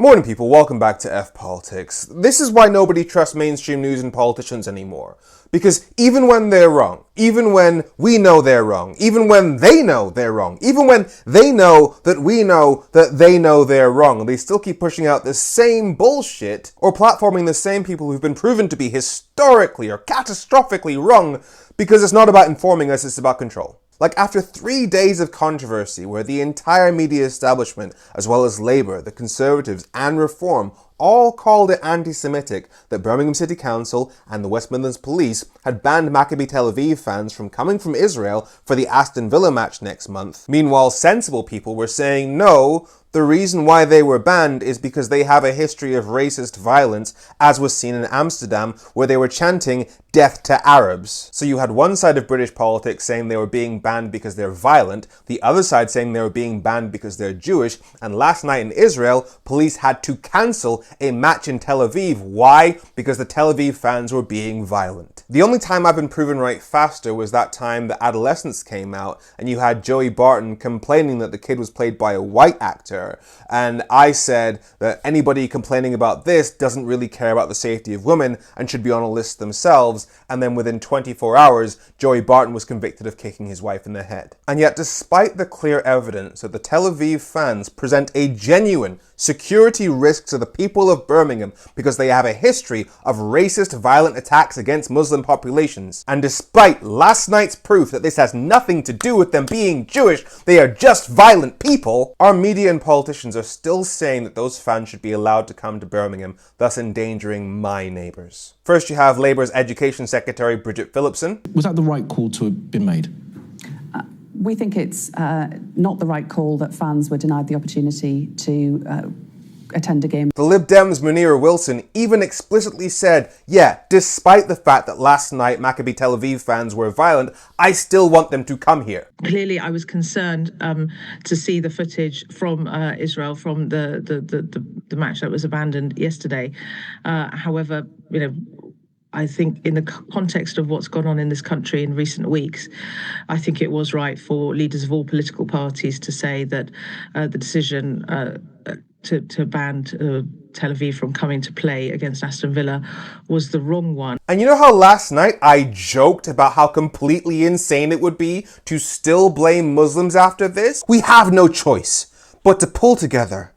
Morning people, welcome back to F Politics. This is why nobody trusts mainstream news and politicians anymore. Because even when they're wrong, even when we know they're wrong, even when they know they're wrong, even when they know that we know that they know they're wrong, they still keep pushing out the same bullshit or platforming the same people who've been proven to be historically or catastrophically wrong because it's not about informing us, it's about control. Like after 3 days of controversy where the entire media establishment, as well as Labour, the Conservatives and Reform, all called it anti-Semitic that Birmingham City Council and the West Midlands Police had banned Maccabi Tel Aviv fans from coming from Israel for the Aston Villa match next month. Meanwhile, sensible people were saying no, the reason why they were banned is because they have a history of racist violence, as was seen in Amsterdam, where they were chanting "Death to Arabs." So you had one side of British politics saying they were being banned because they're violent, the other side saying they were being banned because they're Jewish, and last night in Israel, police had to cancel a match in Tel Aviv. Why? Because the Tel Aviv fans were being violent. The only time I've been proven right faster was that time the Adolescents came out and you had Joey Barton complaining that the kid was played by a white actor. And I said that anybody complaining about this doesn't really care about the safety of women and should be on a list themselves. And then within 24 hours, Joey Barton was convicted of kicking his wife in the head. And yet, despite the clear evidence that the Tel Aviv fans present a genuine security risk to the people of Birmingham because they have a history of racist, violent attacks against Muslim populations, and despite last night's proof that this has nothing to do with them being Jewish, they are just violent people, our media and politicians are still saying that those fans should be allowed to come to Birmingham, thus endangering my neighbours. First, you have Labour's Education Secretary Bridget Phillipson. Was that the right call to have been made? We think it's not the right call that fans were denied the opportunity to attend a game. The Lib Dems' Munira Wilson even explicitly said, yeah, despite the fact that last night Maccabi Tel Aviv fans were violent, I still want them to come here. Clearly, I was concerned to see the footage from Israel from the match that was abandoned yesterday. However, I think in the context of what's gone on in this country in recent weeks, I think it was right for leaders of all political parties to say that the decision to ban Tel Aviv from coming to play against Aston Villa was the wrong one. And you know how last night I joked about how completely insane it would be to still blame Muslims after this? We have no choice but to pull together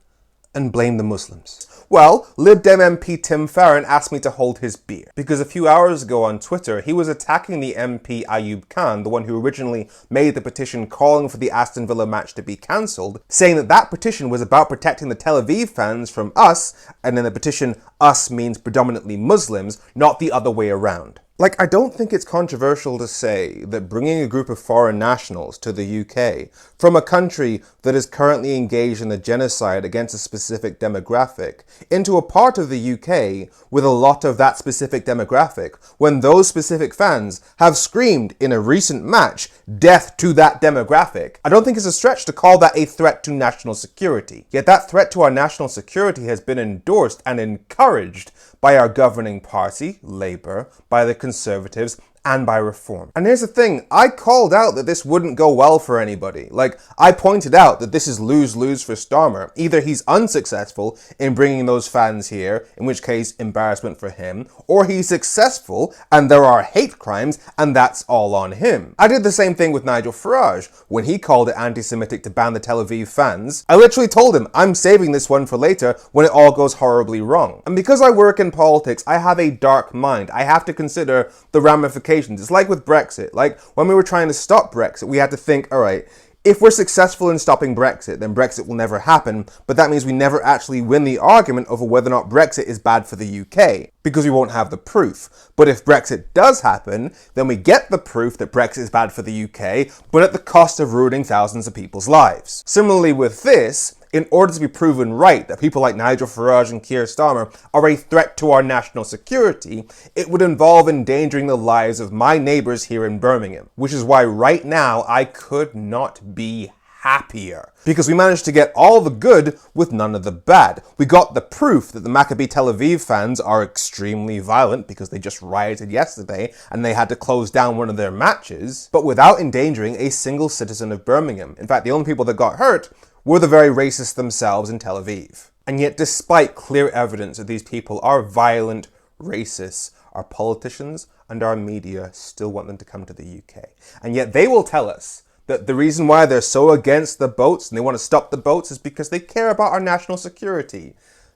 and blame the Muslims. Well, Lib Dem MP Tim Farron asked me to hold his beer, because a few hours ago on Twitter, he was attacking the MP Ayub Khan, the one who originally made the petition calling for the Aston Villa match to be cancelled, saying that that petition was about protecting the Tel Aviv fans from us, and in the petition, us means predominantly Muslims, not the other way around. Like, I don't think it's controversial to say that bringing a group of foreign nationals to the UK from a country that is currently engaged in a genocide against a specific demographic into a part of the UK with a lot of that specific demographic, when those specific fans have screamed in a recent match, death to that demographic, I don't think it's a stretch to call that a threat to national security. Yet that threat to our national security has been endorsed and encouraged by our governing party, Labour, by the Conservatives, and by Reform. And here's the thing, I called out that this wouldn't go well for anybody. Like, I pointed out that this is lose-lose for Starmer. Either he's unsuccessful in bringing those fans here, in which case embarrassment for him, or he's successful and there are hate crimes and that's all on him. I did the same thing with Nigel Farage. When he called it anti-Semitic to ban the Tel Aviv fans, I literally told him, I'm saving this one for later when it all goes horribly wrong. And because I work in politics, I have a dark mind. I have to consider the ramifications. It's like with Brexit. Like when we were trying to stop Brexit, we had to think, all right, if we're successful in stopping Brexit, then Brexit will never happen, but that means we never actually win the argument over whether or not Brexit is bad for the UK, because we won't have the proof. But if Brexit does happen, then we get the proof that Brexit is bad for the UK, but at the cost of ruining thousands of people's lives. Similarly with this, in order to be proven right that people like Nigel Farage and Keir Starmer are a threat to our national security, it would involve endangering the lives of my neighbours here in Birmingham. Which is why right now I could not be happier. Because we managed to get all the good with none of the bad. We got the proof that the Maccabi Tel Aviv fans are extremely violent because they just rioted yesterday and they had to close down one of their matches, but without endangering a single citizen of Birmingham. In fact, the only people that got hurt were the very racists themselves in Tel Aviv. And yet, despite clear evidence that these people are violent racists, our politicians and our media still want them to come to the UK. And yet they will tell us that the reason why they're so against the boats and they want to stop the boats is because they care about our national security.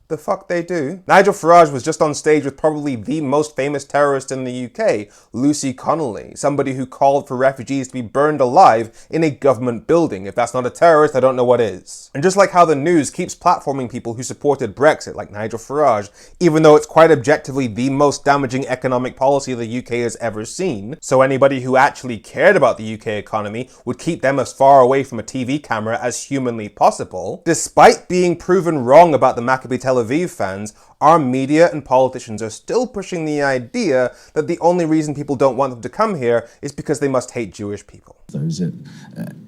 The fuck they do. Nigel Farage was just on stage with probably the most famous terrorist in the UK, Lucy Connolly, somebody who called for refugees to be burned alive in a government building. If that's not a terrorist, I don't know what is. And just like how the news keeps platforming people who supported Brexit, like Nigel Farage, even though it's quite objectively the most damaging economic policy the UK has ever seen, so anybody who actually cared about the UK economy would keep them as far away from a TV camera as humanly possible, despite being proven wrong about the Maccabi Tel Aviv fans, our media and politicians are still pushing the idea that the only reason people don't want them to come here is because they must hate Jewish people. So is it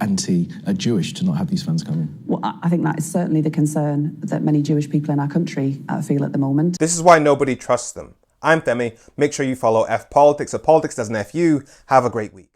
anti-Jewish to not have these fans come in? Well, I think that is certainly the concern that many Jewish people in our country feel at the moment. This is why nobody trusts them. I'm Femi. Make sure you follow F Politics so Politics doesn't F you. Have a great week.